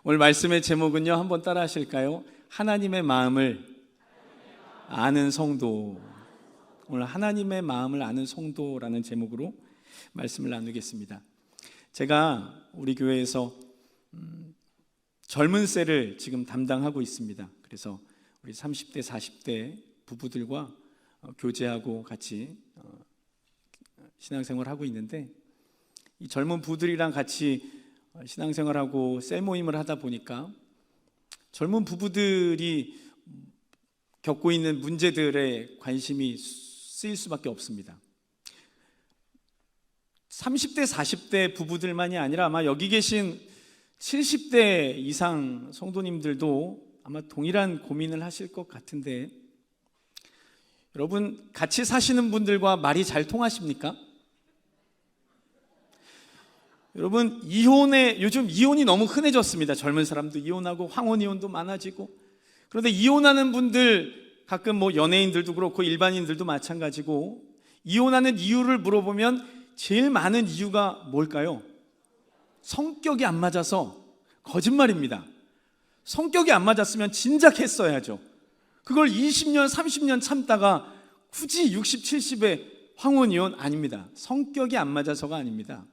오늘 말씀의 제목은요, 한번 따라 하실까요? 하나님의 마음을 아는 성도. 오늘 하나님의 마음을 아는 성도라는 제목으로 말씀을 나누겠습니다. 제가 우리 교회에서 젊은 셀을 지금 담당하고 있습니다. 그래서 우리 30대, 40대 부부들과 교제하고 같이 신앙생활을 하고 있는데, 이 젊은 부부들이랑 같이 신앙생활하고 셀 모임을 하다 보니까 젊은 부부들이 겪고 있는 문제들에 관심이 쓰일 수밖에 없습니다. 30대, 40대 부부들만이 아니라 아마 여기 계신 70대 이상 성도님들도 아마 동일한 고민을 하실 것 같은데, 여러분, 같이 사시는 분들과 말이 잘 통하십니까? 여러분, 요즘 이혼이 너무 흔해졌습니다. 젊은 사람도 이혼하고 황혼 이혼도 많아지고. 그런데 이혼하는 분들, 가끔 뭐 연예인들도 그렇고 일반인들도 마찬가지고, 이혼하는 이유를 물어보면 제일 많은 이유가 뭘까요? 성격이 안 맞아서. 거짓말입니다. 성격이 안 맞았으면 진작 했어야죠. 그걸 20년, 30년 참다가 굳이 60, 70에 황혼 이혼 아닙니다. 성격이 안 맞아서가 아닙니다.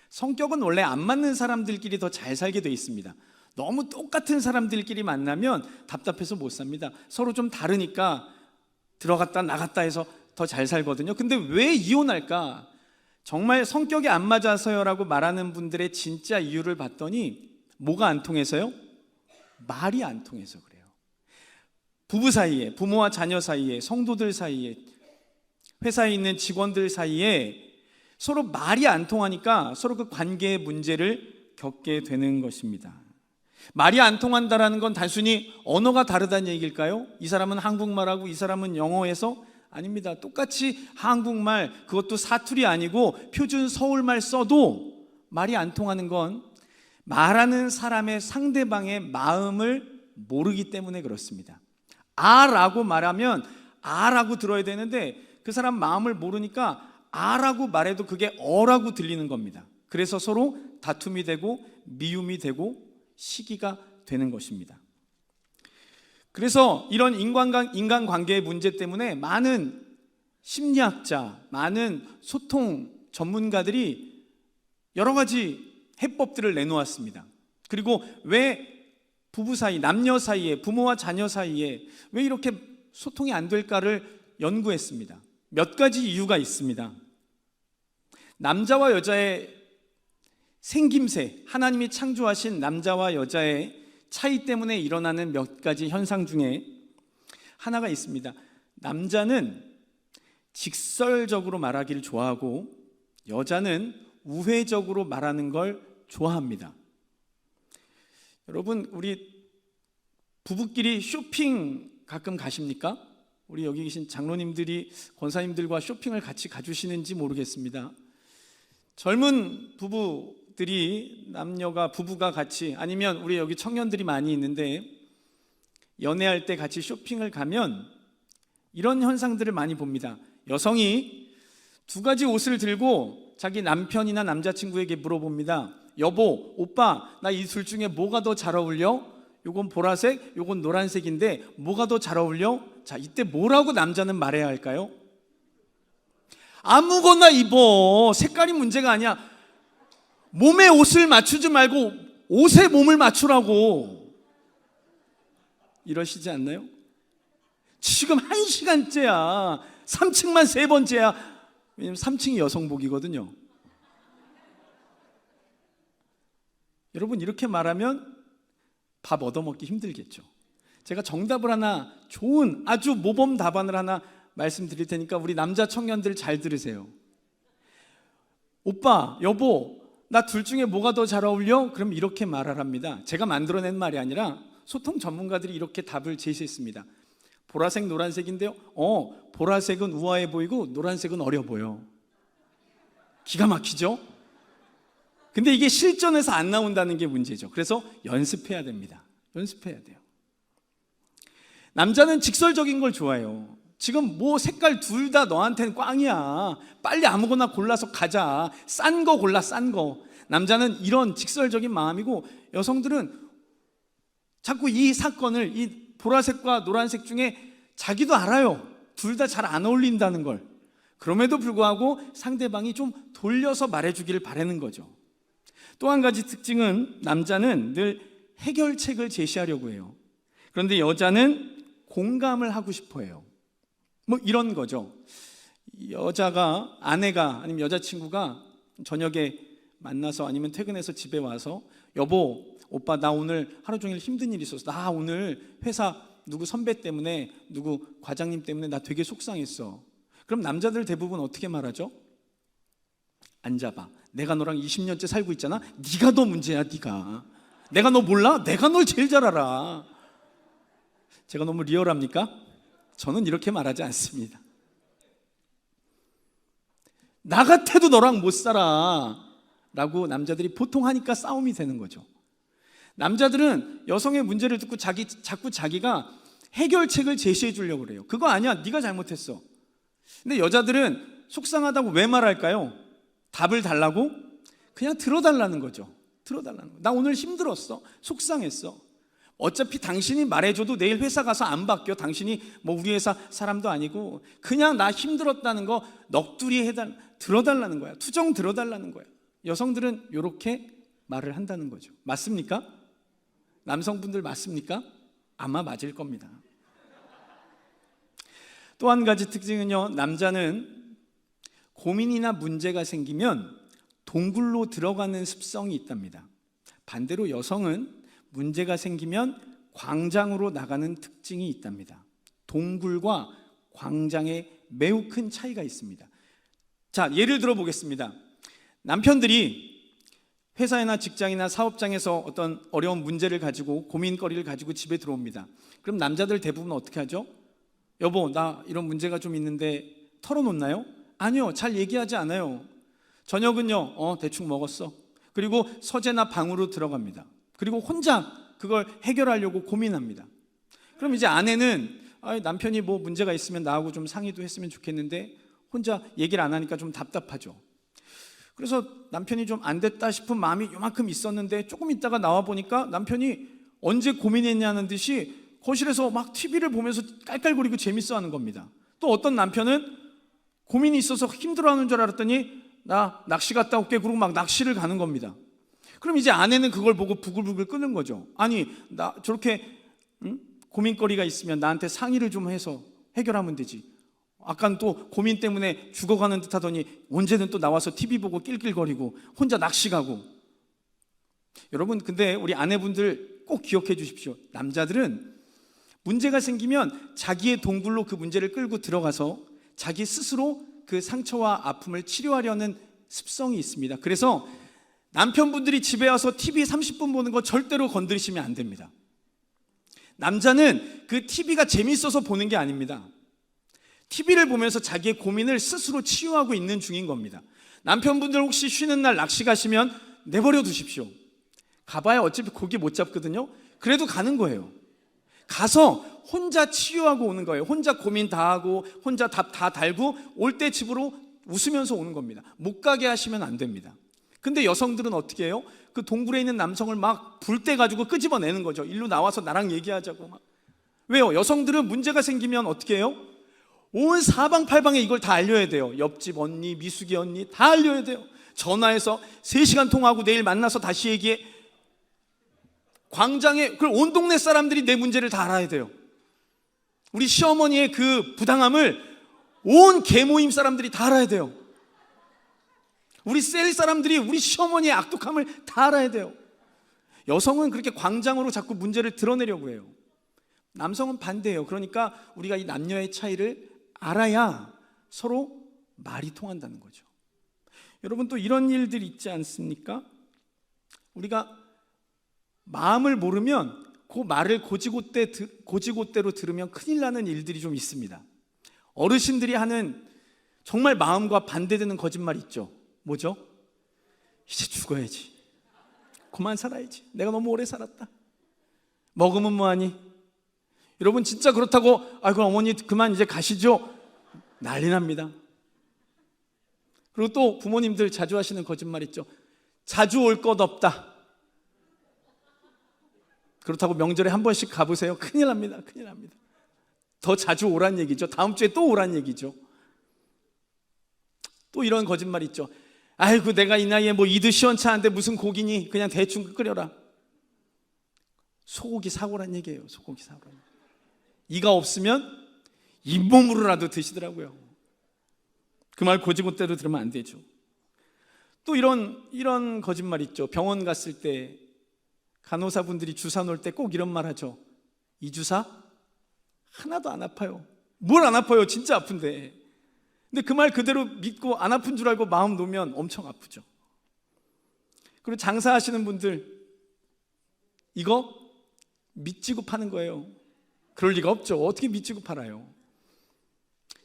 성격은 원래 안 맞는 사람들끼리 더 잘 살게 돼 있습니다. 너무 똑같은 사람들끼리 만나면 답답해서 못 삽니다. 서로 좀 다르니까 들어갔다 나갔다 해서 더 잘 살거든요. 근데 왜 이혼할까? 정말 성격이 안 맞아서요라고 말하는 분들의 진짜 이유를 봤더니 뭐가 안 통해서요? 말이 안 통해서 그래요. 부부 사이에, 부모와 자녀 사이에, 성도들 사이에, 회사에 있는 직원들 사이에 서로 말이 안 통하니까 서로 그 관계의 문제를 겪게 되는 것입니다. 말이 안 통한다는 건 단순히 언어가 다르다는 얘기일까요? 이 사람은 한국말하고 이 사람은 영어해서? 아닙니다. 똑같이 한국말, 그것도 사투리 아니고 표준 서울말 써도 말이 안 통하는 건 말하는 사람의 상대방의 마음을 모르기 때문에 그렇습니다. 아라고 말하면 아라고 들어야 되는데 그 사람 마음을 모르니까 아라고 말해도 그게 어라고 들리는 겁니다. 그래서 서로 다툼이 되고 미움이 되고 시기가 되는 것입니다. 그래서 이런 인간관계의 문제 때문에 많은 심리학자, 많은 소통 전문가들이 여러 가지 해법들을 내놓았습니다. 그리고 왜 부부 사이, 남녀 사이에, 부모와 자녀 사이에 왜 이렇게 소통이 안 될까를 연구했습니다. 몇 가지 이유가 있습니다. 남자와 여자의 생김새, 하나님이 창조하신 남자와 여자의 차이 때문에 일어나는 몇 가지 현상 중에 하나가 있습니다. 남자는 직설적으로 말하기를 좋아하고 여자는 우회적으로 말하는 걸 좋아합니다. 여러분, 우리 부부끼리 쇼핑 가끔 가십니까? 우리 여기 계신 장로님들이 권사님들과 쇼핑을 같이 가주시는지 모르겠습니다. 젊은 부부들이, 남녀가, 부부가 같이, 아니면 우리 여기 청년들이 많이 있는데 연애할 때 같이 쇼핑을 가면 이런 현상들을 많이 봅니다. 여성이 두 가지 옷을 들고 자기 남편이나 남자친구에게 물어봅니다. 여보, 오빠, 나 이 둘 중에 뭐가 더 잘 어울려? 요건 보라색, 요건 노란색인데 뭐가 더 잘 어울려? 자, 이때 뭐라고 남자는 말해야 할까요? 아무거나 입어. 색깔이 문제가 아니야. 몸에 옷을 맞추지 말고 옷에 몸을 맞추라고. 이러시지 않나요? 지금 1시간째야. 3층만 3번째야. 왜냐면 3층이 여성복이거든요. 여러분, 이렇게 말하면 밥 얻어먹기 힘들겠죠. 제가 정답을 하나, 좋은 아주 모범 답안을 하나 말씀드릴 테니까 우리 남자 청년들 잘 들으세요. 오빠, 여보, 나 둘 중에 뭐가 더 잘 어울려? 그럼 이렇게 말하랍니다. 제가 만들어낸 말이 아니라 소통 전문가들이 이렇게 답을 제시했습니다. 보라색, 노란색인데요. 보라색은 우아해 보이고 노란색은 어려 보여. 기가 막히죠? 근데 이게 실전에서 안 나온다는 게 문제죠. 그래서 연습해야 됩니다. 연습해야 돼요. 남자는 직설적인 걸 좋아해요. 지금 뭐 색깔 둘 다 너한테는 꽝이야. 빨리 아무거나 골라서 가자. 싼 거 골라, 싼 거. 남자는 이런 직설적인 마음이고, 여성들은 자꾸 이 사건을, 이 보라색과 노란색 중에 자기도 알아요. 둘 다 잘 안 어울린다는 걸. 그럼에도 불구하고 상대방이 좀 돌려서 말해주기를 바라는 거죠. 또 한 가지 특징은 남자는 늘 해결책을 제시하려고 해요. 그런데 여자는 공감을 하고 싶어 해요. 뭐 이런 거죠. 여자가, 아내가 아니면 여자친구가 저녁에 만나서 아니면 퇴근해서 집에 와서 여보, 오빠 나 오늘 하루 종일 힘든 일이 있었어. 나 오늘 회사 누구 선배 때문에, 누구 과장님 때문에 나 되게 속상했어. 그럼 남자들 대부분 어떻게 말하죠? 앉아봐. 내가 너랑 20년째 살고 있잖아. 네가 너 문제야. 네가. 내가 너 몰라? 내가 널 제일 잘 알아. 제가 너무 리얼합니까? 저는 이렇게 말하지 않습니다. 나 같아도 너랑 못 살아 라고 남자들이 보통 하니까 싸움이 되는 거죠. 남자들은 여성의 문제를 듣고 자꾸 자기가 해결책을 제시해 주려고 그래요. 그거 아니야, 네가 잘못했어. 근데 여자들은 속상하다고 왜 말할까요? 답을 달라고? 그냥 들어달라는 거죠. 들어달라는 거. 나 오늘 힘들었어, 속상했어. 어차피 당신이 말해줘도 내일 회사 가서 안 바뀌어. 당신이 뭐 우리 회사 사람도 아니고. 그냥 나 힘들었다는 거 넋두리 들어달라는 거야. 투정 들어달라는 거야. 여성들은 이렇게 말을 한다는 거죠. 맞습니까? 남성분들 맞습니까? 아마 맞을 겁니다. 또 한 가지 특징은요, 남자는 고민이나 문제가 생기면 동굴로 들어가는 습성이 있답니다. 반대로 여성은 문제가 생기면 광장으로 나가는 특징이 있답니다. 동굴과 광장에 매우 큰 차이가 있습니다. 자, 예를 들어 보겠습니다. 남편들이 회사나 직장이나 사업장에서 어떤 어려운 문제를 가지고, 고민거리를 가지고 집에 들어옵니다. 그럼 남자들 대부분 어떻게 하죠? 여보, 나 이런 문제가 좀 있는데 털어놓나요? 아니요, 잘 얘기하지 않아요. 저녁은요, 대충 먹었어. 그리고 서재나 방으로 들어갑니다. 그리고 혼자 그걸 해결하려고 고민합니다. 그럼 이제 아내는 남편이 뭐 문제가 있으면 나하고 좀 상의도 했으면 좋겠는데 혼자 얘기를 안 하니까 좀 답답하죠. 그래서 남편이 좀 안 됐다 싶은 마음이 요만큼 있었는데 조금 있다가 나와 보니까 남편이 언제 고민했냐는 듯이 거실에서 막 TV를 보면서 깔깔거리고 재밌어 하는 겁니다. 또 어떤 남편은 고민이 있어서 힘들어하는 줄 알았더니 나 낚시 갔다 올게 그러고 막 낚시를 가는 겁니다. 그럼 이제 아내는 그걸 보고 부글부글 끄는 거죠. 아니, 나 저렇게 고민거리가 있으면 나한테 상의를 좀 해서 해결하면 되지. 아까는 또 고민 때문에 죽어가는 듯 하더니 언제든 또 나와서 TV 보고 낄낄거리고 혼자 낚시 가고. 여러분, 근데 우리 아내분들 꼭 기억해 주십시오. 남자들은 문제가 생기면 자기의 동굴로 그 문제를 끌고 들어가서 자기 스스로 그 상처와 아픔을 치료하려는 습성이 있습니다. 그래서 남편분들이 집에 와서 TV 30분 보는 거 절대로 건드리시면 안 됩니다. 남자는 그 TV가 재밌어서 보는 게 아닙니다. TV를 보면서 자기의 고민을 스스로 치유하고 있는 중인 겁니다. 남편분들 혹시 쉬는 날 낚시 가시면 내버려 두십시오. 가봐야 어차피 고기 못 잡거든요. 그래도 가는 거예요. 가서 혼자 치유하고 오는 거예요. 혼자 고민 다 하고 혼자 답 다 달고 올 때 집으로 웃으면서 오는 겁니다. 못 가게 하시면 안 됩니다. 근데 여성들은 어떻게 해요? 그 동굴에 있는 남성을 막 불 때 가지고 끄집어내는 거죠. 일로 나와서 나랑 얘기하자고 막. 왜요? 여성들은 문제가 생기면 어떻게 해요? 온 사방팔방에 이걸 다 알려야 돼요. 옆집 언니, 미숙이 언니 다 알려야 돼요. 전화해서 3시간 통화하고 내일 만나서 다시 얘기해. 광장에 그걸 온 동네 사람들이 내 문제를 다 알아야 돼요. 우리 시어머니의 그 부당함을 온 계모임 사람들이 다 알아야 돼요. 우리 셀 사람들이 우리 시어머니의 악독함을 다 알아야 돼요. 여성은 그렇게 광장으로 자꾸 문제를 드러내려고 해요. 남성은 반대예요. 그러니까 우리가 이 남녀의 차이를 알아야 서로 말이 통한다는 거죠. 여러분, 또 이런 일들이 있지 않습니까? 우리가 마음을 모르면 그 말을 고지고대로 들으면 큰일 나는 일들이 좀 있습니다. 어르신들이 하는 정말 마음과 반대되는 거짓말 있죠. 뭐죠? 이제 죽어야지. 그만 살아야지. 내가 너무 오래 살았다. 먹으면 뭐하니? 여러분, 진짜 그렇다고 아이고 어머니 그만 이제 가시죠. 난리 납니다. 그리고 또 부모님들 자주 하시는 거짓말 있죠. 자주 올 것 없다. 그렇다고 명절에 한 번씩 가보세요. 큰일 납니다. 큰일 납니다. 더 자주 오란 얘기죠. 다음 주에 또 오란 얘기죠. 또 이런 거짓말 있죠. 아이고 내가 이 나이에 뭐 이도 시원찮은데 무슨 고기니, 그냥 대충 끓여라. 소고기 사고란 얘기예요. 소고기 사고. 이가 없으면 잇몸으로라도 드시더라고요. 그 말 고지고대로 들으면 안 되죠. 또 이런 거짓말 있죠. 병원 갔을 때 간호사분들이 주사 놓을 때 꼭 이런 말 하죠. 이 주사 하나도 안 아파요. 뭘 안 아파요? 진짜 아픈데. 근데 그 말 그대로 믿고 안 아픈 줄 알고 마음 놓으면 엄청 아프죠. 그리고 장사하시는 분들, 이거 믿지고 파는 거예요. 그럴 리가 없죠. 어떻게 믿지고 팔아요?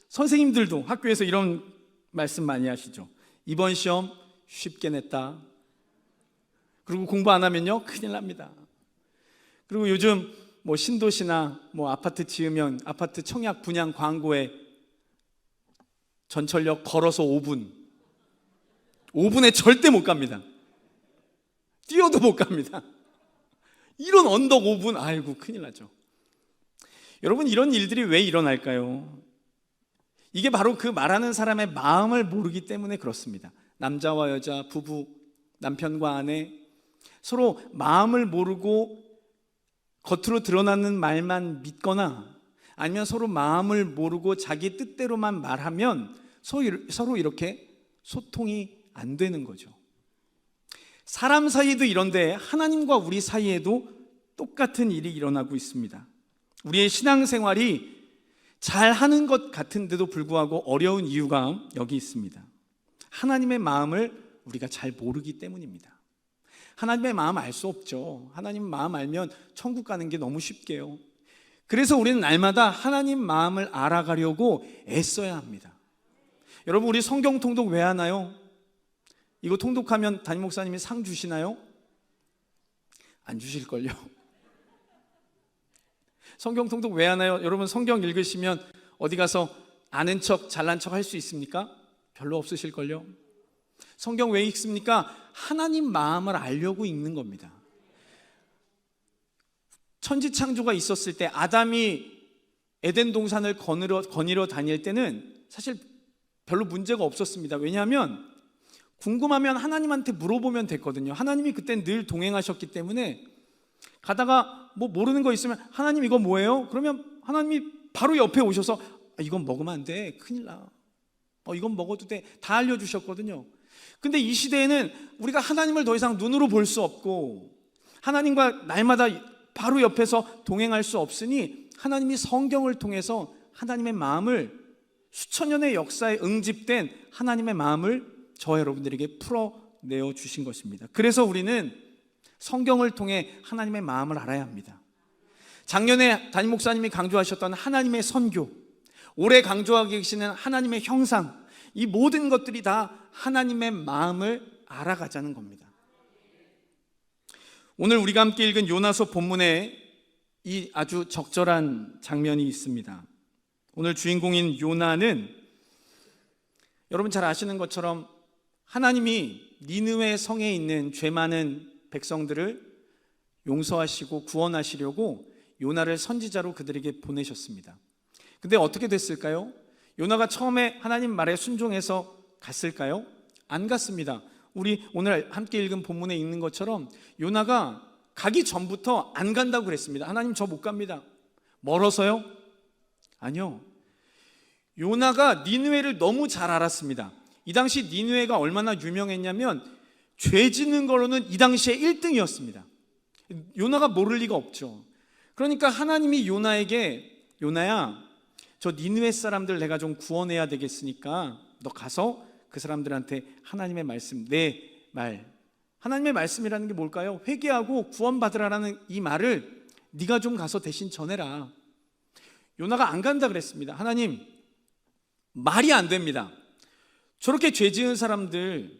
선생님들도 학교에서 이런 말씀 많이 하시죠. 이번 시험 쉽게 냈다. 그리고 공부 안 하면요 큰일 납니다. 그리고 요즘 뭐 신도시나 뭐 아파트 지으면 아파트 청약 분양 광고에 전철역 걸어서 5분에 절대 못 갑니다. 뛰어도 못 갑니다. 이런 언덕 5분, 아이고 큰일 나죠. 여러분, 이런 일들이 왜 일어날까요? 이게 바로 그 말하는 사람의 마음을 모르기 때문에 그렇습니다. 남자와 여자, 부부, 남편과 아내, 서로 마음을 모르고 겉으로 드러나는 말만 믿거나, 아니면 서로 마음을 모르고 자기 뜻대로만 말하면 서로 이렇게 소통이 안 되는 거죠. 사람 사이도 이런데 하나님과 우리 사이에도 똑같은 일이 일어나고 있습니다. 우리의 신앙생활이 잘하는 것 같은데도 불구하고 어려운 이유가 여기 있습니다. 하나님의 마음을 우리가 잘 모르기 때문입니다. 하나님의 마음 알 수 없죠. 하나님 마음 알면 천국 가는 게 너무 쉽게요. 그래서 우리는 날마다 하나님 마음을 알아가려고 애써야 합니다. 여러분, 우리 성경 통독 왜 하나요? 이거 통독하면 담임 목사님이 상 주시나요? 안 주실걸요. 성경 통독 왜 하나요? 여러분, 성경 읽으시면 어디 가서 아는 척 잘난 척 할 수 있습니까? 별로 없으실걸요. 성경 왜 읽습니까? 하나님 마음을 알려고 읽는 겁니다. 천지창조가 있었을 때 아담이 에덴 동산을 거니러 다닐 때는 사실 별로 문제가 없었습니다. 왜냐하면 궁금하면 하나님한테 물어보면 됐거든요. 하나님이 그때 늘 동행하셨기 때문에 가다가 뭐 모르는 거 있으면 하나님 이거 뭐예요? 그러면 하나님이 바로 옆에 오셔서 이건 먹으면 안 돼. 큰일 나. 이건 먹어도 돼. 다 알려주셨거든요. 근데 이 시대에는 우리가 하나님을 더 이상 눈으로 볼 수 없고 하나님과 날마다 바로 옆에서 동행할 수 없으니 하나님이 성경을 통해서 하나님의 마음을 수천 년의 역사에 응집된 하나님의 마음을 저와 여러분들에게 풀어내어 주신 것입니다. 그래서 우리는 성경을 통해 하나님의 마음을 알아야 합니다. 작년에 담임 목사님이 강조하셨던 하나님의 선교, 올해 강조하고 계시는 하나님의 형상, 이 모든 것들이 다 하나님의 마음을 알아가자는 겁니다. 오늘 우리가 함께 읽은 요나서 본문에 이 아주 적절한 장면이 있습니다. 오늘 주인공인 요나는 여러분 잘 아시는 것처럼 하나님이 니느웨 성에 있는 죄 많은 백성들을 용서하시고 구원하시려고 요나를 선지자로 그들에게 보내셨습니다. 근데 어떻게 됐을까요? 요나가 처음에 하나님 말에 순종해서 갔을까요? 안 갔습니다. 우리 오늘 함께 읽은 본문에 있는 것처럼 요나가 가기 전부터 안 간다고 그랬습니다. 하나님 저 못 갑니다. 멀어서요? 아니요. 요나가 니느웨를 너무 잘 알았습니다. 이 당시 니느웨가 얼마나 유명했냐면 죄 짓는 걸로는 이 당시에 1등이었습니다. 요나가 모를 리가 없죠. 그러니까 하나님이 요나에게 요나야 저 니느웨 사람들 내가 좀 구원해야 되겠으니까 너 가서 그 사람들한테 하나님의 말씀, 내 말, 하나님의 말씀이라는 게 뭘까요? 회개하고 구원받으라는 이 말을 네가 좀 가서 대신 전해라. 요나가 안 간다 그랬습니다. 하나님, 말이 안 됩니다. 저렇게 죄 지은 사람들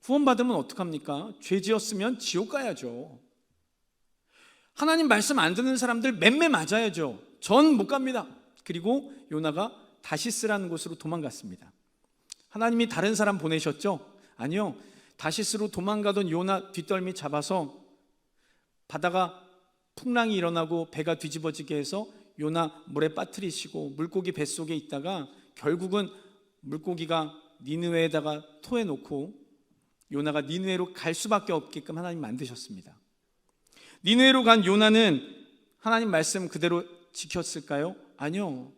구원받으면 어떡합니까? 죄 지었으면 지옥 가야죠. 하나님 말씀 안 듣는 사람들 맴매 맞아야죠. 전 못 갑니다. 그리고 요나가 다시스라는 곳으로 도망갔습니다. 하나님이 다른 사람 보내셨죠? 아니요. 다시스로 도망가던 요나 뒷덜미 잡아서 바다가 풍랑이 일어나고 배가 뒤집어지게 해서 요나 물에 빠뜨리시고 물고기 뱃속에 있다가 결국은 물고기가 니느웨에다가 토해놓고 요나가 니느웨로 갈 수밖에 없게끔 하나님 만드셨습니다. 니느웨로 간 요나는 하나님 말씀 그대로 지켰을까요? 아니요.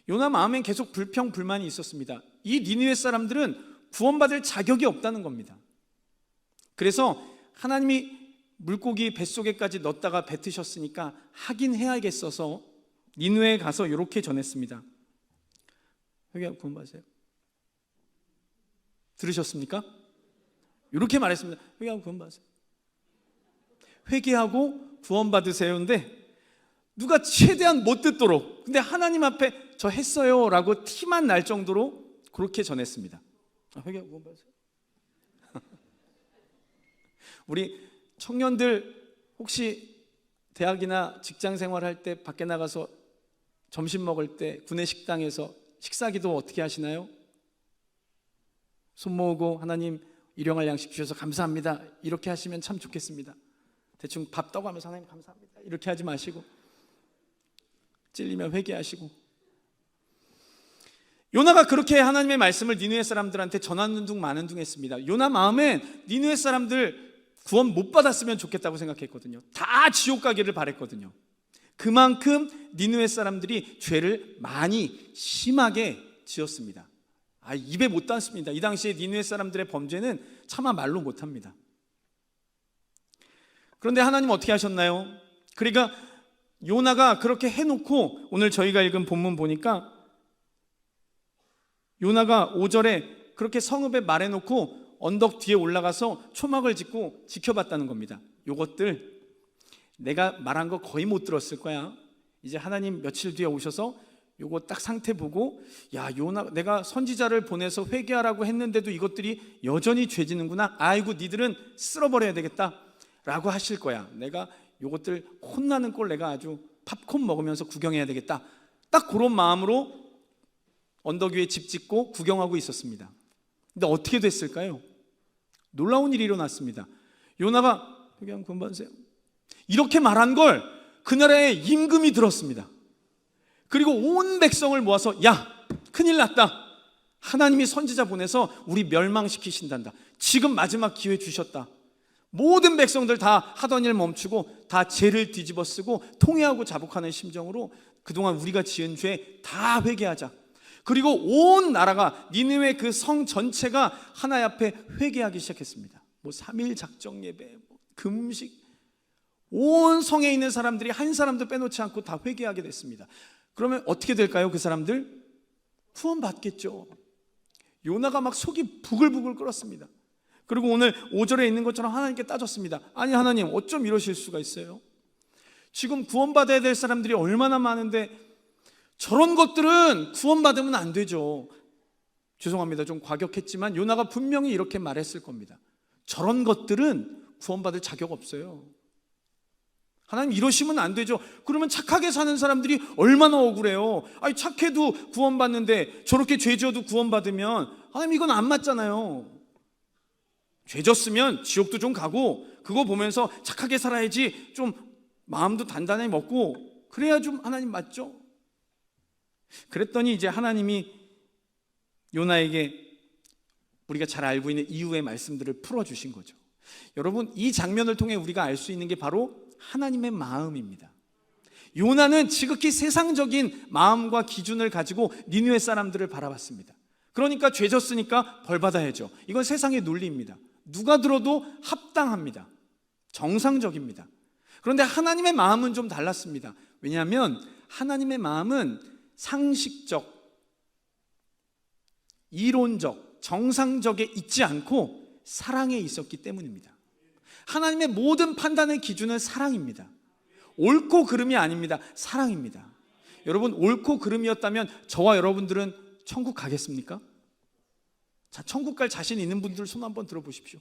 요나 마음엔 계속 불평 불만이 있었습니다. 이 니느웨 사람들은 구원받을 자격이 없다는 겁니다. 그래서 하나님이 물고기 뱃속에까지 넣었다가 뱉으셨으니까 하긴 해야겠어서 니느웨에 가서 이렇게 전했습니다. 회개하고 구원받으세요. 들으셨습니까? 이렇게 말했습니다. 회개하고 구원받으세요. 회개하고 구원받으세요인데 누가 최대한 못 듣도록, 근데 하나님 앞에 저 했어요 라고 티만 날 정도로 그렇게 전했습니다. 회개하고 구원받으세요. 우리 청년들 혹시 대학이나 직장 생활할 때 밖에 나가서 점심 먹을 때 구내 식당에서 식사기도 어떻게 하시나요? 손 모으고 하나님 일용할 양식 주셔서 감사합니다 이렇게 하시면 참 좋겠습니다. 대충 밥 떠가면서 하나님 감사합니다 이렇게 하지 마시고 찔리면 회개하시고. 요나가 그렇게 하나님의 말씀을 니느웨 사람들한테 전하는 둥 마는 둥 했습니다. 요나 마음엔 니느웨 사람들 구원 못 받았으면 좋겠다고 생각했거든요. 다 지옥 가기를 바랬거든요. 그만큼 니느웨 사람들이 죄를 많이 심하게 지었습니다. 입에 못 담습니다. 이 당시에 니느웨 사람들의 범죄는 차마 말로 못합니다. 그런데 하나님 어떻게 하셨나요? 그러니까 요나가 그렇게 해놓고 오늘 저희가 읽은 본문 보니까 요나가 5절에 그렇게 성읍에 말해놓고 언덕 뒤에 올라가서 초막을 짓고 지켜봤다는 겁니다. 요것들 내가 말한 거 거의 못 들었을 거야. 이제 하나님 며칠 뒤에 오셔서 요거 딱 상태 보고 야 요나 내가 선지자를 보내서 회개하라고 했는데도 이것들이 여전히 죄지는구나. 아이고 니들은 쓸어버려야 되겠다 라고 하실 거야. 내가 요것들 혼나는 꼴 내가 아주 팝콘 먹으면서 구경해야 되겠다. 딱 그런 마음으로 언덕 위에 집 짓고 구경하고 있었습니다. 근데 어떻게 됐을까요? 놀라운 일이 일어났습니다. 요나가 회개하면 구원받으세요 이렇게 말한 걸 그 나라에 임금이 들었습니다. 그리고 온 백성을 모아서 야 큰일 났다. 하나님이 선지자 보내서 우리 멸망시키신단다. 지금 마지막 기회 주셨다. 모든 백성들 다 하던 일 멈추고 다 죄를 뒤집어 쓰고 통회하고 자복하는 심정으로 그동안 우리가 지은 죄 다 회개하자. 그리고 온 나라가 니느웨 그 성 전체가 하나님 앞에 회개하기 시작했습니다. 3일 작정 예배, 금식, 온 성에 있는 사람들이 한 사람도 빼놓지 않고 다 회개하게 됐습니다. 그러면 어떻게 될까요? 그 사람들 구원받겠죠. 요나가 막 속이 부글부글 끓었습니다. 그리고 오늘 5절에 있는 것처럼 하나님께 따졌습니다. 아니 하나님 어쩜 이러실 수가 있어요? 지금 구원받아야 될 사람들이 얼마나 많은데 저런 것들은 구원받으면 안 되죠. 죄송합니다. 좀 과격했지만 요나가 분명히 이렇게 말했을 겁니다. 저런 것들은 구원받을 자격 없어요. 하나님 이러시면 안 되죠. 그러면 착하게 사는 사람들이 얼마나 억울해요. 착해도 구원받는데 저렇게 죄 지어도 구원받으면 하나님 이건 안 맞잖아요. 죄 졌으면 지옥도 좀 가고 그거 보면서 착하게 살아야지 좀 마음도 단단히 먹고 그래야 좀 하나님 맞죠? 그랬더니 이제 하나님이 요나에게 우리가 잘 알고 있는 이유의 말씀들을 풀어주신 거죠. 여러분 이 장면을 통해 우리가 알 수 있는 게 바로 하나님의 마음입니다. 요나는 지극히 세상적인 마음과 기준을 가지고 니느웨 사람들을 바라봤습니다. 그러니까 죄 졌으니까 벌 받아야죠. 이건 세상의 논리입니다. 누가 들어도 합당합니다. 정상적입니다. 그런데 하나님의 마음은 좀 달랐습니다. 왜냐하면 하나님의 마음은 상식적, 이론적, 정상적에 있지 않고 사랑에 있었기 때문입니다. 하나님의 모든 판단의 기준은 사랑입니다. 옳고 그름이 아닙니다. 사랑입니다. 여러분 옳고 그름이었다면 저와 여러분들은 천국 가겠습니까? 자, 천국 갈 자신 있는 분들 손 한번 들어보십시오.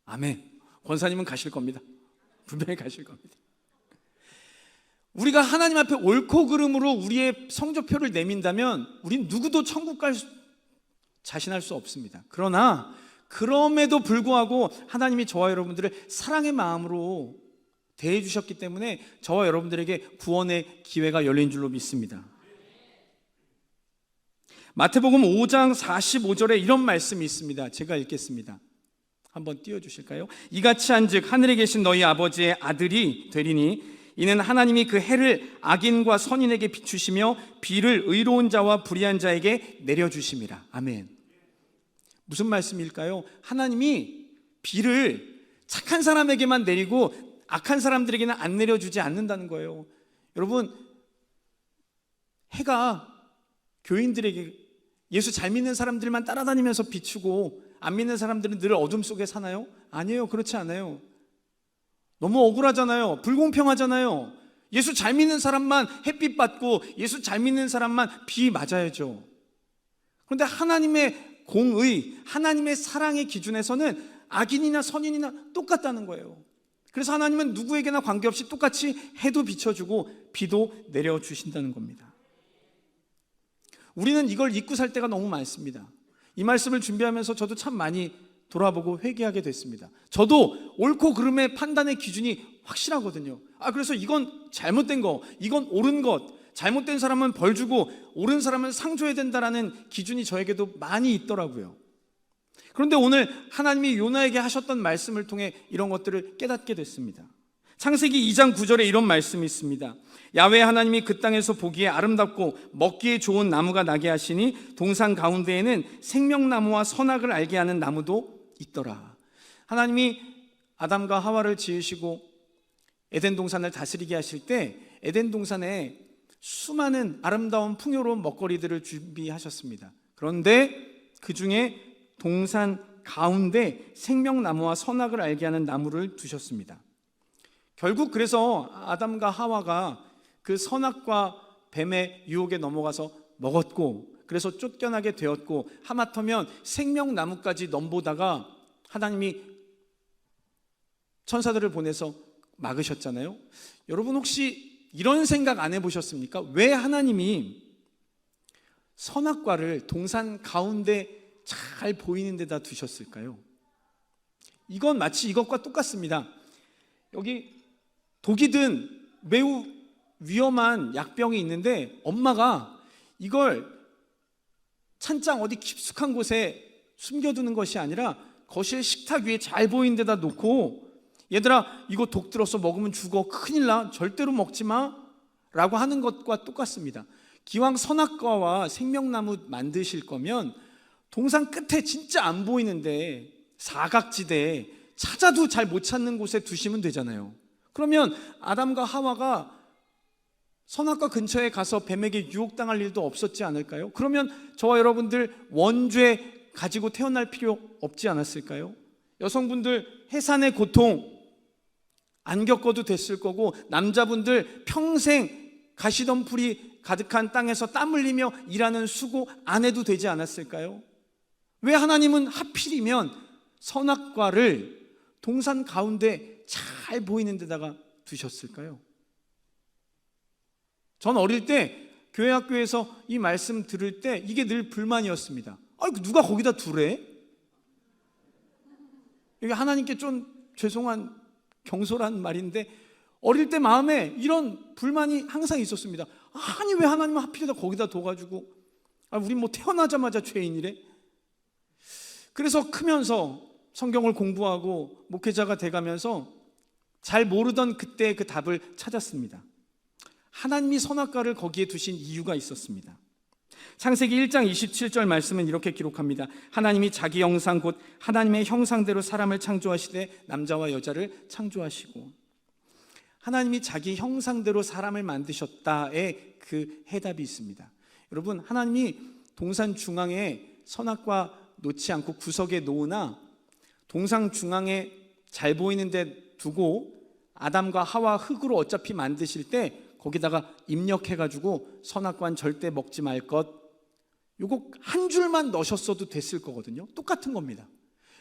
아멘. 권사님은 가실 겁니다. 분명히 가실 겁니다. 우리가 하나님 앞에 옳고 그름으로 우리의 성적표를 내민다면 우린 누구도 천국 갈 자신할 수 없습니다. 그러나 그럼에도 불구하고 하나님이 저와 여러분들을 사랑의 마음으로 대해 주셨기 때문에 저와 여러분들에게 구원의 기회가 열린 줄로 믿습니다. 마태복음 5장 45절에 이런 말씀이 있습니다. 제가 읽겠습니다. 한번 띄워주실까요? 이같이 한즉 하늘에 계신 너희 아버지의 아들이 되리니 이는 하나님이 그 해를 악인과 선인에게 비추시며 비를 의로운 자와 불의한 자에게 내려주심이라. 아멘. 무슨 말씀일까요? 하나님이 비를 착한 사람에게만 내리고 악한 사람들에게는 안 내려주지 않는다는 거예요. 여러분, 해가 교인들에게, 예수 잘 믿는 사람들만 따라다니면서 비추고 안 믿는 사람들은 늘 어둠 속에 사나요? 아니에요. 그렇지 않아요. 너무 억울하잖아요. 불공평하잖아요. 예수 잘 믿는 사람만 햇빛 받고 예수 잘 믿는 사람만 비 맞아야죠. 그런데 하나님의 공의, 하나님의 사랑의 기준에서는 악인이나 선인이나 똑같다는 거예요. 그래서 하나님은 누구에게나 관계없이 똑같이 해도 비춰주고 비도 내려주신다는 겁니다. 우리는 이걸 잊고 살 때가 너무 많습니다. 이 말씀을 준비하면서 저도 참 많이 돌아보고 회개하게 됐습니다. 저도 옳고 그름의 판단의 기준이 확실하거든요. 그래서 이건 잘못된 거, 이건 옳은 것, 잘못된 사람은 벌 주고 옳은 사람은 상 줘야 된다라는 기준이 저에게도 많이 있더라고요. 그런데 오늘 하나님이 요나에게 하셨던 말씀을 통해 이런 것들을 깨닫게 됐습니다. 창세기 2장 9절에 이런 말씀이 있습니다. 야훼 하나님이 그 땅에서 보기에 아름답고 먹기에 좋은 나무가 나게 하시니 동산 가운데에는 생명나무와 선악을 알게 하는 나무도 있더라. 하나님이 아담과 하와를 지으시고 에덴 동산을 다스리게 하실 때 에덴 동산에 수많은 아름다운 풍요로운 먹거리들을 준비하셨습니다. 그런데 그 중에 동산 가운데 생명나무와 선악을 알게 하는 나무를 두셨습니다. 결국 그래서 아담과 하와가 그 선악과 뱀의 유혹에 넘어가서 먹었고, 그래서 쫓겨나게 되었고, 하마터면 생명나무까지 넘보다가 하나님이 천사들을 보내서 막으셨잖아요. 여러분 혹시 이런 생각 안 해보셨습니까? 왜 하나님이 선악과를 동산 가운데 잘 보이는 데다 두셨을까요? 이건 마치 이것과 똑같습니다. 여기 독이 든 매우 위험한 약병이 있는데 엄마가 이걸 찬장 어디 깊숙한 곳에 숨겨두는 것이 아니라 거실 식탁 위에 잘 보이는 데다 놓고, 얘들아 이거 독 들어서 먹으면 죽어, 큰일 나, 절대로 먹지 마 라고 하는 것과 똑같습니다. 기왕 선악과와 생명나무 만드실 거면 동산 끝에 진짜 안 보이는데 사각지대에 찾아도 잘 못 찾는 곳에 두시면 되잖아요. 그러면 아담과 하와가 선악과 근처에 가서 뱀에게 유혹당할 일도 없었지 않을까요? 그러면 저와 여러분들 원죄 가지고 태어날 필요 없지 않았을까요? 여성분들 해산의 고통 안 겪어도 됐을 거고, 남자분들 평생 가시덤불이 가득한 땅에서 땀 흘리며 일하는 수고 안 해도 되지 않았을까요? 왜 하나님은 하필이면 선악과를 동산 가운데 잘 보이는 데다가 두셨을까요? 전 어릴 때 교회 학교에서 이 말씀 들을 때 이게 늘 불만이었습니다. 누가 거기다 두래? 이게 하나님께 좀 죄송한 경솔한 말인데 어릴 때 마음에 이런 불만이 항상 있었습니다. 아니 왜 하나님은 하필이다 거기다 둬가지고, 우리 뭐 태어나자마자 죄인이래? 그래서 크면서 성경을 공부하고 목회자가 돼가면서 잘 모르던 그때 그 답을 찾았습니다. 하나님이 선악과를 거기에 두신 이유가 있었습니다. 창세기 1장 27절 말씀은 이렇게 기록합니다. 하나님이 자기 형상 곧 하나님의 형상대로 사람을 창조하시되 남자와 여자를 창조하시고, 하나님이 자기 형상대로 사람을 만드셨다의 그 해답이 있습니다. 여러분, 하나님이 동산 중앙에 선악과 놓지 않고 구석에 놓으나 동산 중앙에 잘 보이는 데 두고 아담과 하와 흙으로 어차피 만드실 때 거기다가 입력해가지고 선악과는 절대 먹지 말 것, 요거 한 줄만 넣으셨어도 됐을 거거든요. 똑같은 겁니다.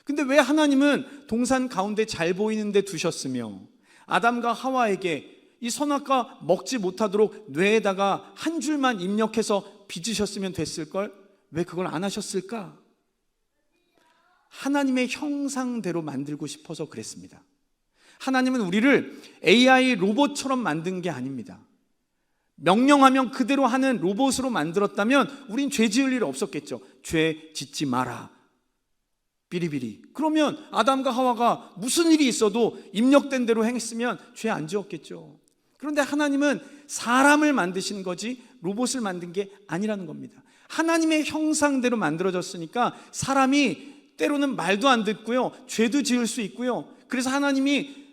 근데 왜 하나님은 동산 가운데 잘 보이는 데 두셨으며 아담과 하와에게 이 선악과 먹지 못하도록 뇌에다가 한 줄만 입력해서 빚으셨으면 됐을걸? 왜 그걸 안 하셨을까? 하나님의 형상대로 만들고 싶어서 그랬습니다. 하나님은 우리를 AI 로봇처럼 만든 게 아닙니다. 명령하면 그대로 하는 로봇으로 만들었다면 우린 죄 지을 일 없었겠죠. 죄 짓지 마라, 비리비리. 그러면 아담과 하와가 무슨 일이 있어도 입력된 대로 행했으면 죄 안 지었겠죠. 그런데 하나님은 사람을 만드신 거지 로봇을 만든 게 아니라는 겁니다. 하나님의 형상대로 만들어졌으니까 사람이 때로는 말도 안 듣고요, 죄도 지을 수 있고요. 그래서 하나님이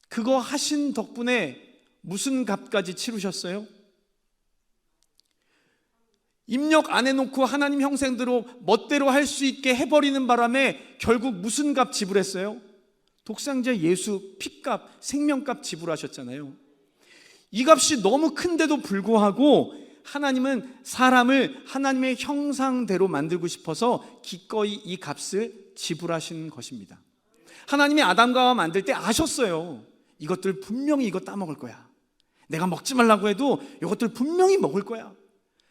그거 하신 덕분에 무슨 값까지 치르셨어요? 입력 안 해놓고 하나님 형상대로 멋대로 할 수 있게 해버리는 바람에 결국 무슨 값 지불했어요? 독생자 예수 피값, 생명값 지불하셨잖아요. 이 값이 너무 큰데도 불구하고 하나님은 사람을 하나님의 형상대로 만들고 싶어서 기꺼이 이 값을 지불하신 것입니다. 하나님이 아담과 하와 만들 때 아셨어요. 이것들 분명히 이거 따먹을 거야. 내가 먹지 말라고 해도 이것들 분명히 먹을 거야.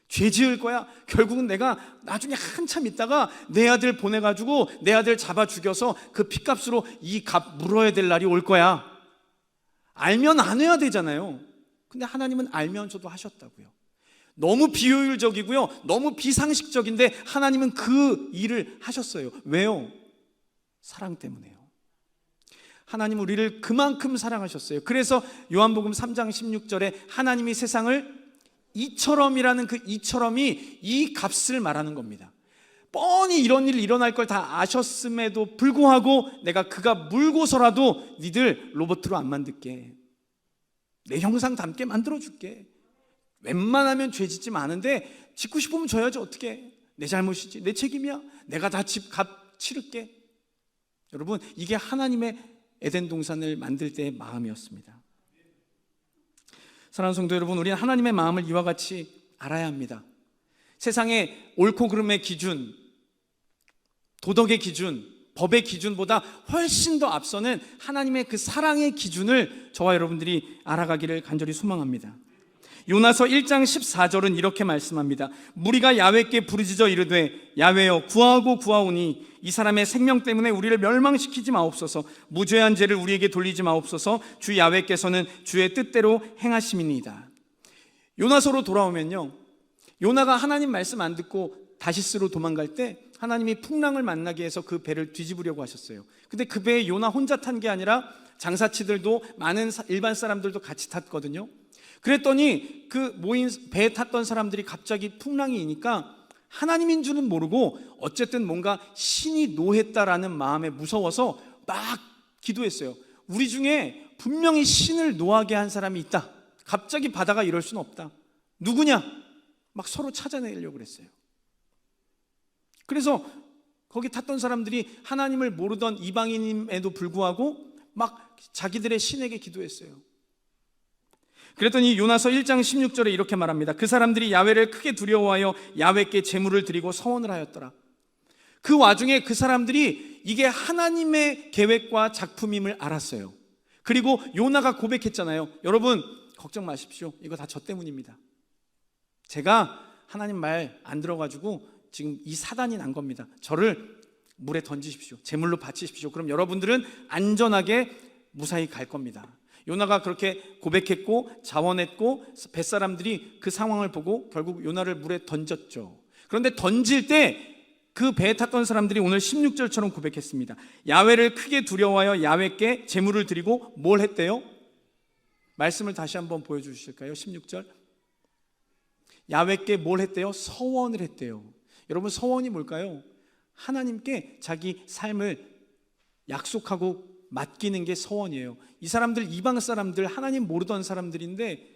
죄 지을 거야. 결국은 내가 나중에 한참 있다가 내 아들 보내가지고 내 아들 잡아 죽여서 그 피값으로 이 값 물어야 될 날이 올 거야. 알면 안 해야 되잖아요. 근데 하나님은 알면서도 하셨다고요. 너무 비효율적이고요, 너무 비상식적인데 하나님은 그 일을 하셨어요. 왜요? 사랑 때문에요. 하나님 우리를 그만큼 사랑하셨어요. 그래서 요한복음 3장 16절에 하나님이 세상을 이처럼이라는 그 이처럼이 이 값을 말하는 겁니다. 뻔히 이런 일이 일어날 걸 다 아셨음에도 불구하고 내가 그가 물고서라도 니들 로봇으로 안 만들게, 내 형상 닮게 만들어줄게. 웬만하면 죄 짓지 마는데 짓고 싶으면 져야지. 어떻게, 내 잘못이지, 내 책임이야, 내가 다 값 치를게. 여러분, 이게 하나님의 에덴 동산을 만들 때의 마음이었습니다. 사랑하는 성도 여러분, 우리는 하나님의 마음을 이와 같이 알아야 합니다. 세상의 옳고 그름의 기준, 도덕의 기준, 법의 기준보다 훨씬 더 앞서는 하나님의 그 사랑의 기준을 저와 여러분들이 알아가기를 간절히 소망합니다. 요나서 1장 14절은 이렇게 말씀합니다. 무리가 야훼께 부르짖어 이르되 야훼여 구하고 구하오니 이 사람의 생명 때문에 우리를 멸망시키지 마옵소서. 무죄한 죄를 우리에게 돌리지 마옵소서. 주 야훼께서는 주의 뜻대로 행하심이니이다. 요나서로 돌아오면요, 요나가 하나님 말씀 안 듣고 다시스로 도망갈 때 하나님이 풍랑을 만나게 해서 그 배를 뒤집으려고 하셨어요. 근데 그 배에 요나 혼자 탄 게 아니라 장사치들도 많은 일반 사람들도 같이 탔거든요. 그랬더니 그 모인 배에 탔던 사람들이 갑자기 풍랑이 이니까 하나님인 줄은 모르고 어쨌든 뭔가 신이 노했다라는 마음에 무서워서 막 기도했어요. 우리 중에 분명히 신을 노하게 한 사람이 있다. 갑자기 바다가 이럴 수는 없다. 누구냐? 막 서로 찾아내려고 그랬어요. 그래서 거기 탔던 사람들이 하나님을 모르던 이방인임에도 불구하고 막 자기들의 신에게 기도했어요. 그랬더니 요나서 1장 16절에 이렇게 말합니다. 그 사람들이 야훼를 크게 두려워하여 야훼께 제물을 드리고 서원을 하였더라. 그 와중에 그 사람들이 이게 하나님의 계획과 작품임을 알았어요. 그리고 요나가 고백했잖아요. 여러분 걱정 마십시오. 이거 다 저 때문입니다. 제가 하나님 말 안 들어가지고 지금 이 사단이 난 겁니다. 저를 물에 던지십시오. 제물로 바치십시오. 그럼 여러분들은 안전하게 무사히 갈 겁니다. 요나가 그렇게 고백했고 자원했고 뱃사람들이 그 상황을 보고 결국 요나를 물에 던졌죠. 그런데 던질 때 그 배에 탔던 사람들이 오늘 16절처럼 고백했습니다. 야훼를 크게 두려워하여 야훼께 제물을 드리고 뭘 했대요? 말씀을 다시 한번 보여주실까요? 16절. 야훼께 뭘 했대요? 서원을 했대요. 여러분 서원이 뭘까요? 하나님께 자기 삶을 약속하고 맡기는 게 서원이에요. 이 사람들 이방 사람들, 하나님 모르던 사람들인데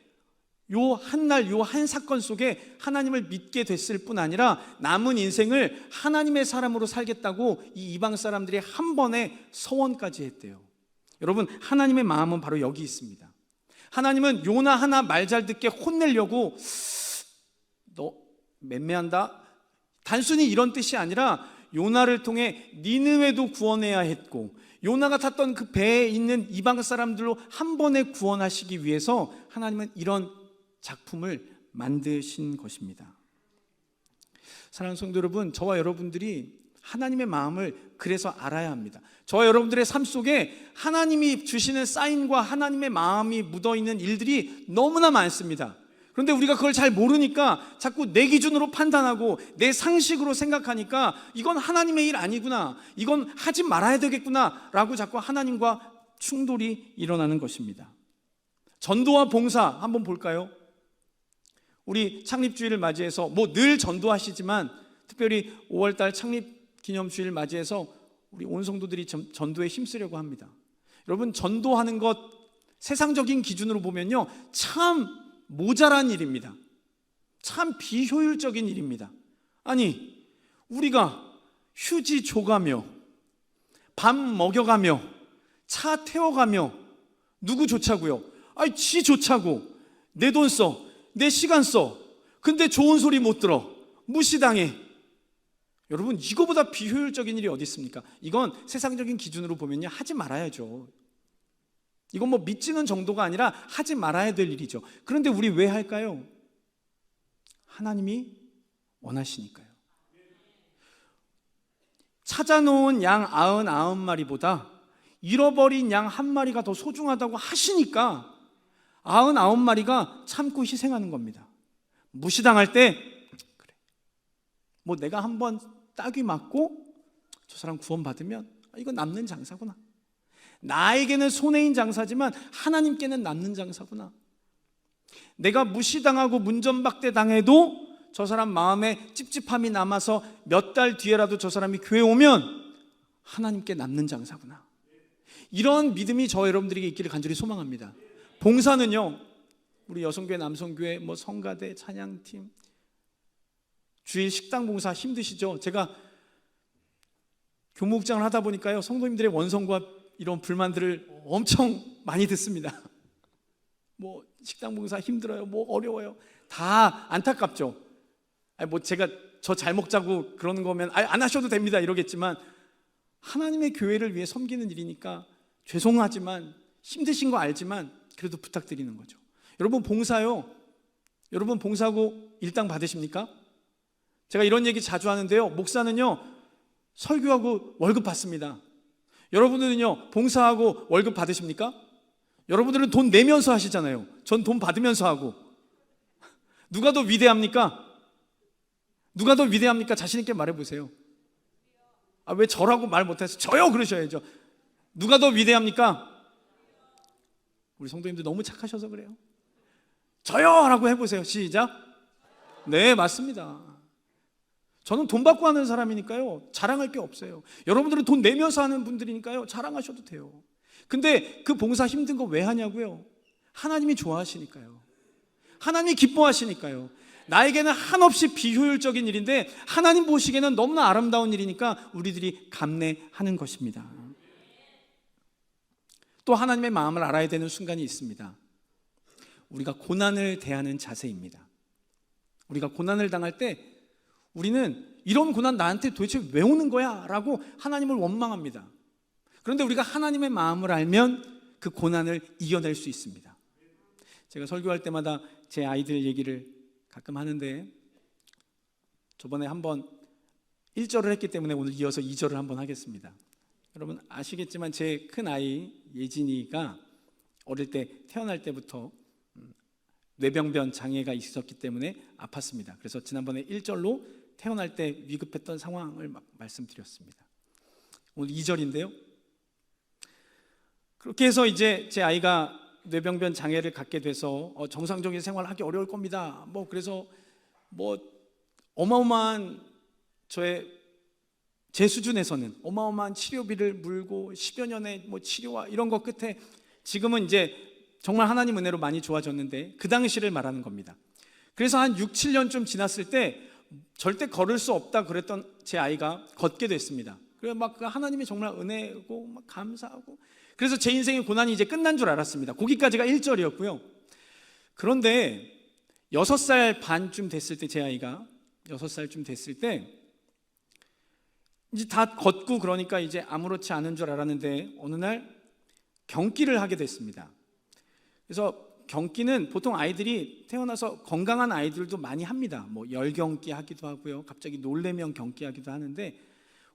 요 한 날, 요 한 사건 속에 하나님을 믿게 됐을 뿐 아니라 남은 인생을 하나님의 사람으로 살겠다고 이 이방 사람들이 한 번에 서원까지 했대요. 여러분 하나님의 마음은 바로 여기 있습니다. 하나님은 요나 하나 말 잘 듣게 혼내려고 너 맴매한다? 단순히 이런 뜻이 아니라 요나를 통해 니느웨도 구원해야 했고 요나가 탔던 그 배에 있는 이방 사람들로 한 번에 구원하시기 위해서 하나님은 이런 작품을 만드신 것입니다. 사랑하는 성도 여러분, 저와 여러분들이 하나님의 마음을 그래서 알아야 합니다. 저와 여러분들의 삶 속에 하나님이 주시는 사인과 하나님의 마음이 묻어있는 일들이 너무나 많습니다. 그런데 우리가 그걸 잘 모르니까 자꾸 내 기준으로 판단하고 내 상식으로 생각하니까 이건 하나님의 일 아니구나, 이건 하지 말아야 되겠구나 라고 자꾸 하나님과 충돌이 일어나는 것입니다. 전도와 봉사 한번 볼까요? 우리 창립주일을 맞이해서 늘 전도하시지만 특별히 5월달 창립기념주일 맞이해서 우리 온 성도들이 전도에 힘쓰려고 합니다. 여러분, 전도하는 것 세상적인 기준으로 보면요 참 모자란 일입니다. 참 비효율적인 일입니다. 아니, 우리가 휴지 줘가며 밥 먹여가며 차 태워가며 누구 좋자고요? 아니, 지 좋자고 내 돈 써, 내 시간 써. 근데 좋은 소리 못 들어, 무시당해. 여러분, 이거보다 비효율적인 일이 어디 있습니까? 이건 세상적인 기준으로 보면요 하지 말아야죠. 이건 믿지는 정도가 아니라 하지 말아야 될 일이죠. 그런데 우리 왜 할까요? 하나님이 원하시니까요. 찾아놓은 양 99마리보다 잃어버린 양 1마리가 더 소중하다고 하시니까 99마리가 참고 희생하는 겁니다. 무시당할 때 그래, 내가 한번 따귀 맞고 저 사람 구원받으면 이거 남는 장사구나, 나에게는 손해인 장사지만 하나님께는 남는 장사구나, 내가 무시당하고 문전박대 당해도 저 사람 마음에 찝찝함이 남아서 몇 달 뒤에라도 저 사람이 교회 오면 하나님께 남는 장사구나, 이런 믿음이 저 여러분들에게 있기를 간절히 소망합니다. 봉사는요, 우리 여성교회, 남성교회, 성가대, 찬양팀, 주일 식당 봉사 힘드시죠? 제가 교무국장을 하다 보니까요 성도님들의 원성과 이런 불만들을 엄청 많이 듣습니다. 식당 봉사 힘들어요, 어려워요, 다 안타깝죠. 제가 저 잘 먹자고 그러는 거면 안 하셔도 됩니다 이러겠지만, 하나님의 교회를 위해 섬기는 일이니까 죄송하지만 힘드신 거 알지만 그래도 부탁드리는 거죠. 여러분, 봉사요, 여러분 봉사하고 일당 받으십니까? 제가 이런 얘기 자주 하는데요, 목사는요 설교하고 월급 받습니다. 여러분들은요 봉사하고 월급 받으십니까? 여러분들은 돈 내면서 하시잖아요. 전 돈 받으면서 하고. 누가 더 위대합니까? 누가 더 위대합니까? 자신 있게 말해보세요. 왜 저라고 말 못해서 저요 그러셔야죠. 누가 더 위대합니까? 우리 성도님들 너무 착하셔서 그래요. 저요 라고 해보세요. 시작. 네, 맞습니다. 저는 돈 받고 하는 사람이니까요 자랑할 게 없어요. 여러분들은 돈 내면서 하는 분들이니까요 자랑하셔도 돼요. 근데 그 봉사 힘든 거 왜 하냐고요? 하나님이 좋아하시니까요. 하나님이 기뻐하시니까요. 나에게는 한없이 비효율적인 일인데 하나님 보시기에는 너무나 아름다운 일이니까 우리들이 감내하는 것입니다. 또 하나님의 마음을 알아야 되는 순간이 있습니다. 우리가 고난을 대하는 자세입니다. 우리가 고난을 당할 때 우리는 이런 고난 나한테 도대체 왜 오는 거야? 라고 하나님을 원망합니다. 그런데 우리가 하나님의 마음을 알면 그 고난을 이겨낼 수 있습니다. 제가 설교할 때마다 제 아이들 얘기를 가끔 하는데, 저번에 한번 1절을 했기 때문에 오늘 이어서 2절을 한번 하겠습니다. 여러분 아시겠지만 제 큰아이 예진이가 어릴 때 태어날 때부터 뇌병변 장애가 있었기 때문에 아팠습니다. 그래서 지난번에 1절로 태어날 때 위급했던 상황을 말씀드렸습니다. 오늘 2절인데요. 그렇게 해서 이제 제 아이가 뇌병변 장애를 갖게 돼서 정상적인 생활을 하기 어려울 겁니다. 그래서 어마어마한 제 수준에서는 어마어마한 치료비를 물고 10여 년의 치료와 이런 것 끝에 지금은 이제 정말 하나님 은혜로 많이 좋아졌는데, 그 당시를 말하는 겁니다. 그래서 한 6, 7년쯤 지났을 때 절대 걸을 수 없다 그랬던 제 아이가 걷게 됐습니다. 그래서 하나님이 정말 은혜고 감사하고, 그래서 제 인생의 고난이 이제 끝난 줄 알았습니다. 거기까지가 1절이었고요. 그런데 6살 반쯤 됐을 때, 제 아이가 6살쯤 됐을 때 이제 다 걷고 그러니까 이제 아무렇지 않은 줄 알았는데 어느 날 경기를 하게 됐습니다. 그래서 경기는 보통 아이들이 태어나서 건강한 아이들도 많이 합니다. 열경기 하기도 하고요, 갑자기 놀래면 경기 하기도 하는데,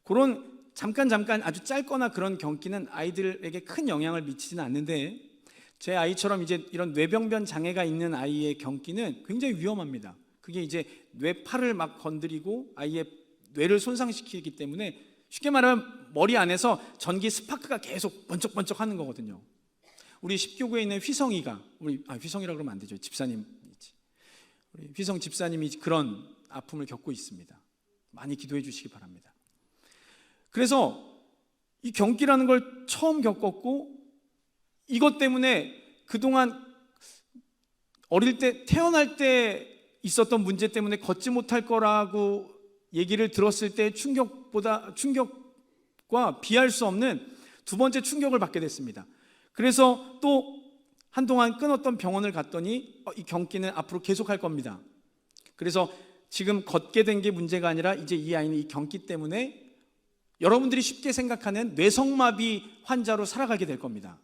그런 잠깐 아주 짧거나 그런 경기는 아이들에게 큰 영향을 미치지는 않는데, 제 아이처럼 이제 이런 뇌병변 장애가 있는 아이의 경기는 굉장히 위험합니다. 그게 이제 뇌파를 막 건드리고 아이의 뇌를 손상시키기 때문에, 쉽게 말하면 머리 안에서 전기 스파크가 계속 번쩍번쩍 하는 거거든요. 우리 십교구에 있는 휘성이가, 휘성이라 그러면 안 되죠. 집사님이지. 우리 휘성 집사님이 그런 아픔을 겪고 있습니다. 많이 기도해 주시기 바랍니다. 그래서 이 경기라는 걸 처음 겪었고, 이것 때문에 그동안 어릴 때 태어날 때 있었던 문제 때문에 걷지 못할 거라고 얘기를 들었을 때 충격과 비할 수 없는 두 번째 충격을 받게 됐습니다. 그래서 또 한동안 끊었던 병원을 갔더니 이 경기는 앞으로 계속할 겁니다. 그래서 지금 걷게 된 게 문제가 아니라 이제 이 아이는 이 경기 때문에 여러분들이 쉽게 생각하는 뇌성마비 환자로 살아가게 될 겁니다.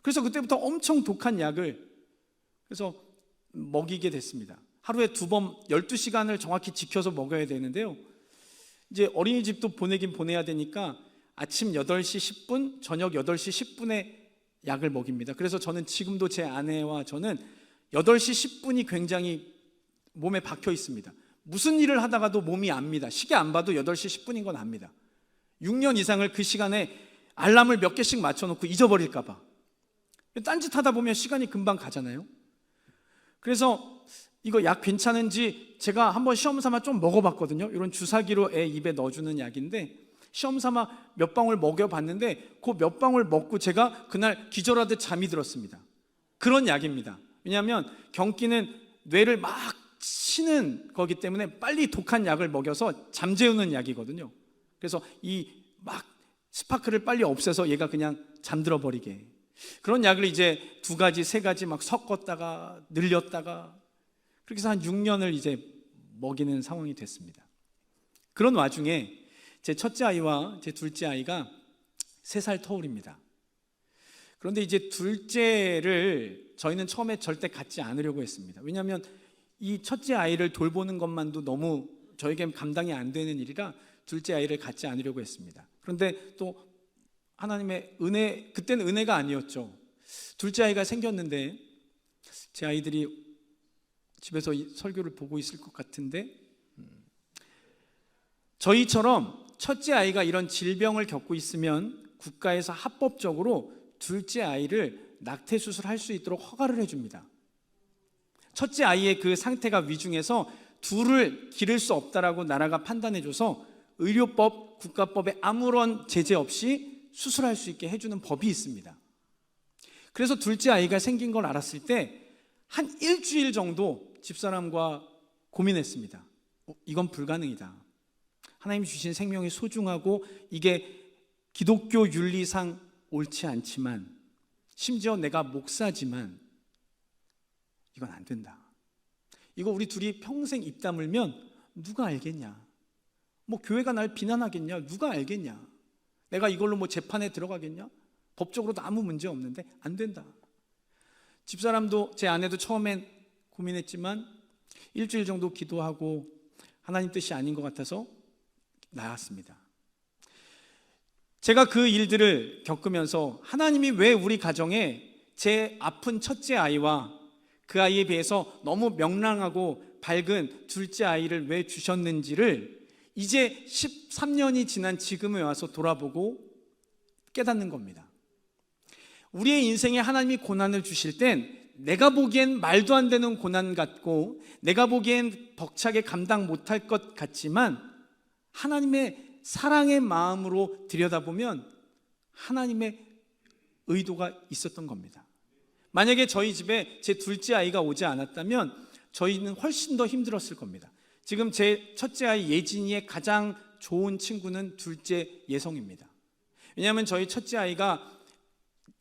그래서 그때부터 엄청 독한 약을 그래서 먹이게 됐습니다. 하루에 2번 12시간을 정확히 지켜서 먹여야 되는데요, 이제 어린이집도 보내긴 보내야 되니까 아침 8시 10분, 저녁 8시 10분에 약을 먹입니다. 그래서 저는 지금도 제 아내와 저는 8시 10분이 굉장히 몸에 박혀 있습니다. 무슨 일을 하다가도 몸이 압니다. 시계 안 봐도 8시 10분인 건 압니다. 6년 이상을 그 시간에 알람을 몇 개씩 맞춰놓고 잊어버릴까 봐. 딴짓하다 보면 시간이 금방 가잖아요. 그래서 이거 약 괜찮은지 제가 한번 시험 삼아 좀 먹어봤거든요. 이런 주사기로 애 입에 넣어주는 약인데, 시험 삼아 몇 방울 먹여봤는데 그 몇 방울 먹고 제가 그날 기절하듯 잠이 들었습니다. 그런 약입니다. 왜냐하면 경기는 뇌를 막 치는 거기 때문에 빨리 독한 약을 먹여서 잠재우는 약이거든요. 그래서 이 막 스파크를 빨리 없애서 얘가 그냥 잠들어 버리게, 그런 약을 이제 2가지 3가지 막 섞었다가 늘렸다가 그렇게 해서 한 6년을 이제 먹이는 상황이 됐습니다. 그런 와중에 제 첫째 아이와 제 둘째 아이가 3살 터울입니다. 그런데 이제 둘째를 저희는 처음에 절대 갖지 않으려고 했습니다. 왜냐하면 이 첫째 아이를 돌보는 것만도 너무 저에겐 감당이 안 되는 일이라 둘째 아이를 갖지 않으려고 했습니다. 그런데 또 하나님의 은혜, 그때는 은혜가 아니었죠. 둘째 아이가 생겼는데 제 아이들이 집에서 이 설교를 보고 있을 것 같은데, 저희처럼 첫째 아이가 이런 질병을 겪고 있으면 국가에서 합법적으로 둘째 아이를 낙태 수술할 수 있도록 허가를 해줍니다. 첫째 아이의 그 상태가 위중해서 둘을 기를 수 없다라고 나라가 판단해줘서 의료법, 국가법에 아무런 제재 없이 수술할 수 있게 해주는 법이 있습니다. 그래서 둘째 아이가 생긴 걸 알았을 때 한 일주일 정도 집사람과 고민했습니다. 이건 불가능이다. 하나님 주신 생명이 소중하고 이게 기독교 윤리상 옳지 않지만, 심지어 내가 목사지만 이건 안 된다. 이거 우리 둘이 평생 입 다물면 누가 알겠냐? 뭐 교회가 날 비난하겠냐? 누가 알겠냐? 내가 이걸로 뭐 재판에 들어가겠냐? 법적으로도 아무 문제 없는데 안 된다. 집사람도 제 아내도 처음엔 고민했지만 일주일 정도 기도하고 하나님 뜻이 아닌 것 같아서 나았습니다. 제가 그 일들을 겪으면서 하나님이 왜 우리 가정에 제 아픈 첫째 아이와 그 아이에 비해서 너무 명랑하고 밝은 둘째 아이를 왜 주셨는지를 이제 13년이 지난 지금에 와서 돌아보고 깨닫는 겁니다. 우리의 인생에 하나님이 고난을 주실 땐 내가 보기엔 말도 안 되는 고난 같고 내가 보기엔 벅차게 감당 못할 것 같지만 하나님의 사랑의 마음으로 들여다보면 하나님의 의도가 있었던 겁니다. 만약에 저희 집에 제 둘째 아이가 오지 않았다면 저희는 훨씬 더 힘들었을 겁니다. 지금 제 첫째 아이 예진이의 가장 좋은 친구는 둘째 예성입니다. 왜냐하면 저희 첫째 아이가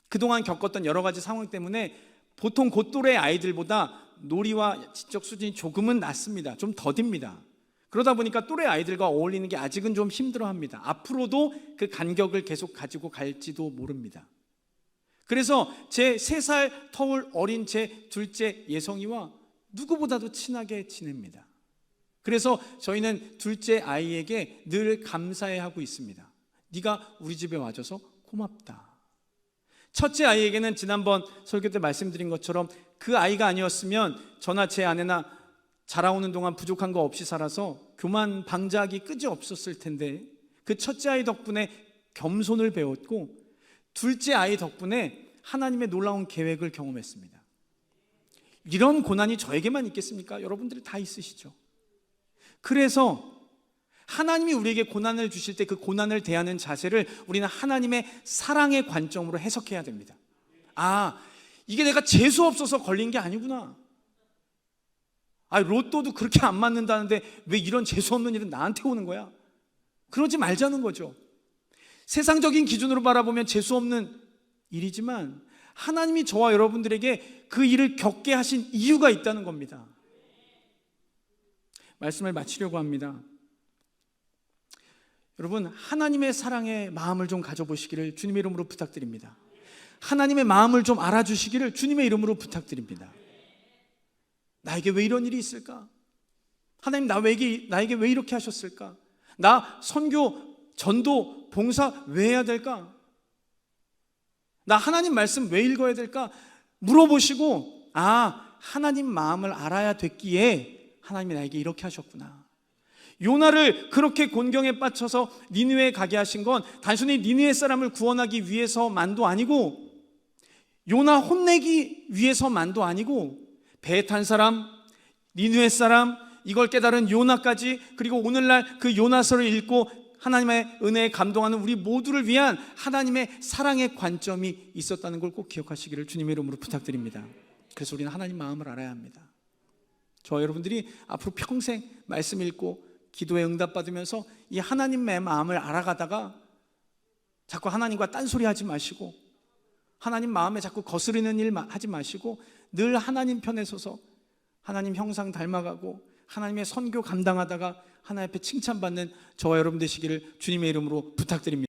그동안 겪었던 여러 가지 상황 때문에 보통 곧또래 아이들보다 놀이와 지적 수준이 조금은 낮습니다. 좀 더딥니다. 그러다 보니까 또래 아이들과 어울리는 게 아직은 좀 힘들어합니다. 앞으로도 그 간격을 계속 가지고 갈지도 모릅니다. 그래서 제 3살 터울 어린 제 둘째 예성이와 누구보다도 친하게 지냅니다. 그래서 저희는 둘째 아이에게 늘 감사해하고 있습니다. 네가 우리 집에 와줘서 고맙다. 첫째 아이에게는 지난번 설교 때 말씀드린 것처럼 그 아이가 아니었으면 저나 제 아내나 자라오는 동안 부족한 거 없이 살아서 교만 방자하기 끄지 없었을 텐데, 그 첫째 아이 덕분에 겸손을 배웠고 둘째 아이 덕분에 하나님의 놀라운 계획을 경험했습니다. 이런 고난이 저에게만 있겠습니까? 여러분들이 다 있으시죠. 그래서 하나님이 우리에게 고난을 주실 때 그 고난을 대하는 자세를 우리는 하나님의 사랑의 관점으로 해석해야 됩니다. 아, 이게 내가 재수 없어서 걸린 게 아니구나. 아, 로또도 그렇게 안 맞는다는데 왜 이런 재수 없는 일은 나한테 오는 거야? 그러지 말자는 거죠. 세상적인 기준으로 바라보면 재수 없는 일이지만 하나님이 저와 여러분들에게 그 일을 겪게 하신 이유가 있다는 겁니다. 말씀을 마치려고 합니다. 여러분, 하나님의 사랑의 마음을 좀 가져보시기를 주님의 이름으로 부탁드립니다. 하나님의 마음을 좀 알아주시기를 주님의 이름으로 부탁드립니다. 나에게 왜 이런 일이 있을까? 하나님, 나에게 왜 이렇게 하셨을까? 나 선교, 전도, 봉사 왜 해야 될까? 나 하나님 말씀 왜 읽어야 될까? 물어보시고, 아, 하나님 마음을 알아야 됐기에 하나님이 나에게 이렇게 하셨구나. 요나를 그렇게 곤경에 빠쳐서 니느웨에 가게 하신 건 단순히 니느웨 사람을 구원하기 위해서만도 아니고, 요나 혼내기 위해서만도 아니고, 배에 탄 사람, 니느웨 사람, 이걸 깨달은 요나까지, 그리고 오늘날 그 요나서를 읽고 하나님의 은혜에 감동하는 우리 모두를 위한 하나님의 사랑의 관점이 있었다는 걸 꼭 기억하시기를 주님의 이름으로 부탁드립니다. 그래서 우리는 하나님 마음을 알아야 합니다. 저와 여러분들이 앞으로 평생 말씀 읽고 기도에 응답받으면서 이 하나님의 마음을 알아가다가 자꾸 하나님과 딴소리 하지 마시고, 하나님 마음에 자꾸 거스르는 일 하지 마시고, 늘 하나님 편에 서서 하나님 형상 닮아가고 하나님의 선교 감당하다가 하나님 앞에 칭찬받는 저와 여러분 되시기를 주님의 이름으로 부탁드립니다.